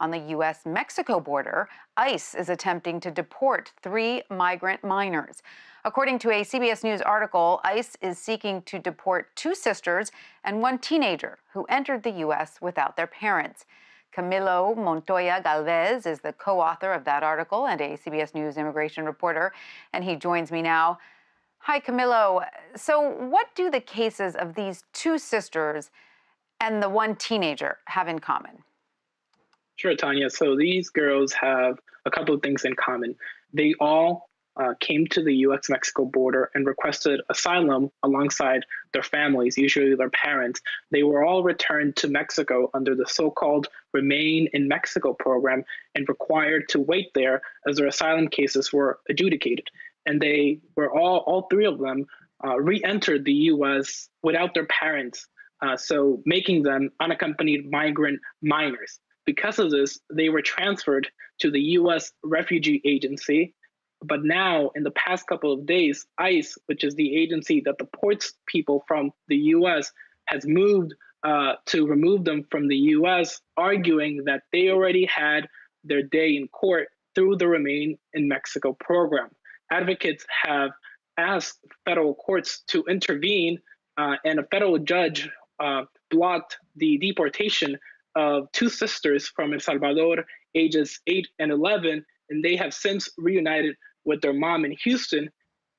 On the U.S.-Mexico border, ICE is attempting to deport 3 migrant minors. According to a CBS News article, ICE is seeking to deport 2 sisters and 1 teenager who entered the U.S. without their parents. Camilo Montaya-Galvez is the co-author of that article and a CBS News immigration reporter, and he joins me now. Hi, Camilo. So what do the cases of these 2 sisters and the 1 teenager have in common? Sure, Tanya. So these girls have a couple of things in common. They all came to the U.S.-Mexico border and requested asylum alongside their families, usually their parents. They were all returned to Mexico under the so-called Remain in Mexico program and required to wait there as their asylum cases were adjudicated. And they were all 3 of them re-entered the U.S. without their parents, so making them unaccompanied migrant minors. Because of this, they were transferred to the U.S. Refugee Agency. But now, in the past couple of days, ICE, which is the agency that deports people from the U.S., has moved to remove them from the U.S., arguing that they already had their day in court through the Remain in Mexico program. Advocates have asked federal courts to intervene, and a federal judge blocked the deportation of 2 sisters from El Salvador, ages 8 and 11, and they have since reunited with their mom in Houston.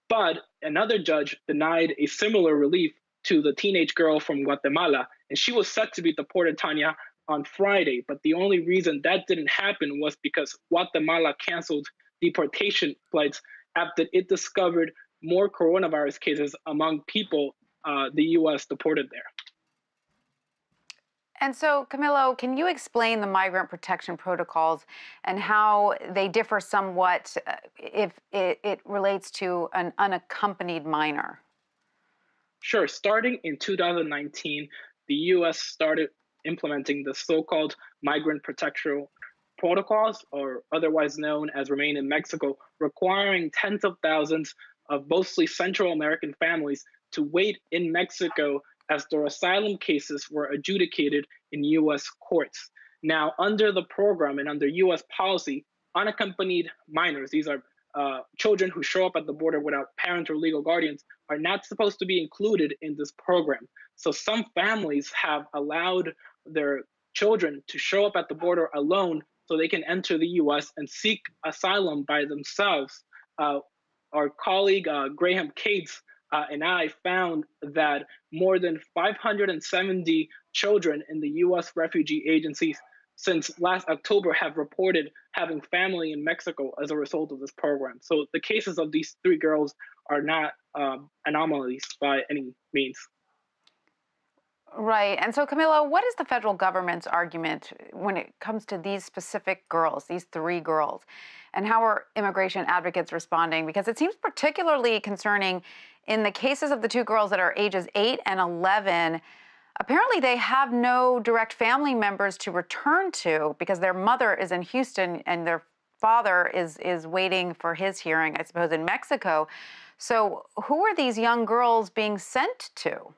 But another judge denied a similar relief to the teenage girl from Guatemala, and she was set to be deported, Tanya, on Friday. But the only reason that didn't happen was because Guatemala canceled deportation flights after it discovered more coronavirus cases among people the U.S. deported there. And so, Camilo, can you explain the migrant protection protocols and how they differ somewhat if it relates to an unaccompanied minor? Sure. Starting in 2019, the U.S. started implementing the so-called migrant protection protocols, or otherwise known as Remain in Mexico, requiring tens of thousands of mostly Central American families to wait in Mexico as their asylum cases were adjudicated in U.S. courts. Now, under the program and under U.S. policy, unaccompanied minors, these are children who show up at the border without parents or legal guardians, are not supposed to be included in this program. So some families have allowed their children to show up at the border alone so they can enter the U.S. and seek asylum by themselves. Our colleague, Graham Cates, and I found that more than 570 children in the U.S. refugee agencies since last October have reported having family in Mexico as a result of this program. So the cases of these 3 girls are not anomalies by any means. Right. And so, Camilo, what is the federal government's argument when it comes to these specific girls, these 3 girls? And how are immigration advocates responding? Because it seems particularly concerning in the cases of the 2 girls that are ages 8 and 11. Apparently, they have no direct family members to return to because their mother is in Houston and their father is waiting for his hearing, I suppose, in Mexico. So who are these young girls being sent to?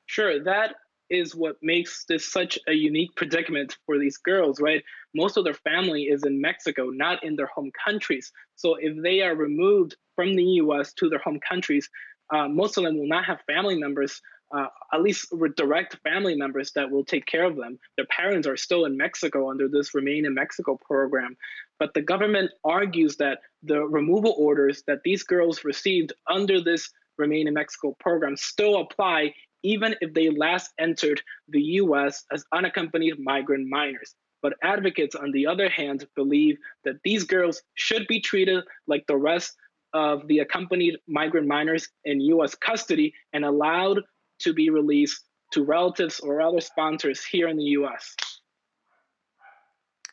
Sure, that is what makes this such a unique predicament for these girls, right? Most of their family is in Mexico, not in their home countries. So if they are removed from the U.S. to their home countries, most of them will not have family members, at least direct family members that will take care of them. Their parents are still in Mexico under this Remain in Mexico program. But the government argues that the removal orders that these girls received under this Remain in Mexico program still apply even if they last entered the U.S. as unaccompanied migrant minors. But advocates, on the other hand, believe that these girls should be treated like the rest of the accompanied migrant minors in U.S. custody and allowed to be released to relatives or other sponsors here in the U.S.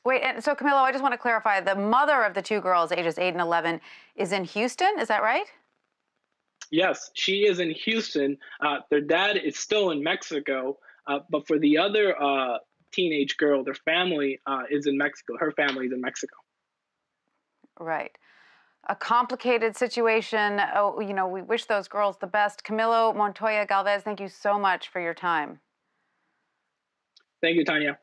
Wait, and so, Camilo, I just want to clarify, the mother of the 2 girls, ages 8 and 11, is in Houston, is that right? Yes, she is in Houston. Their dad is still in Mexico, but for the other teenage girl, their family is in Mexico. Her family is in Mexico. Right. A complicated situation. Oh, you know, we wish those girls the best. Camilo Montoya-Galvez, thank you so much for your time. Thank you, Tanya.